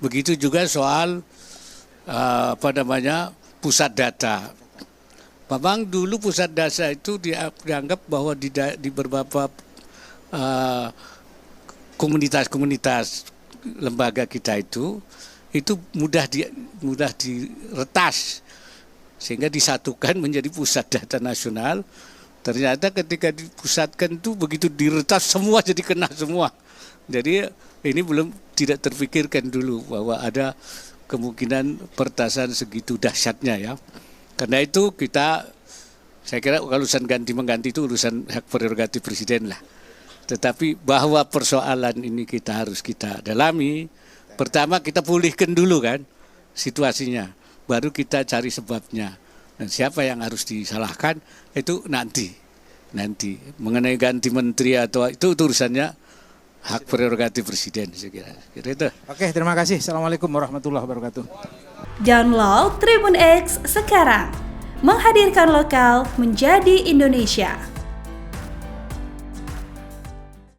Begitu juga soal pusat data. Memang dulu pusat data itu dianggap bahwa di beberapa komunitas lembaga kita itu mudah diretas sehingga disatukan menjadi pusat data nasional. Ternyata ketika dipusatkan itu begitu diretas semua jadi kena semua. Jadi ini tidak terpikirkan dulu bahwa ada kemungkinan pertasan segitu dahsyatnya ya. Karena itu saya kira urusan ganti-mengganti itu urusan hak prerogatif presiden lah. Tetapi bahwa persoalan ini harus kita dalami, pertama kita pulihkan dulu kan situasinya, baru kita cari sebabnya. Dan siapa yang harus disalahkan itu nanti mengenai ganti menteri atau itu urusannya hak prerogatif presiden saya kira itu. Oke, terima kasih. Assalamualaikum warahmatullahi wabarakatuh. Download Tribun X sekarang, menghadirkan lokal menjadi Indonesia.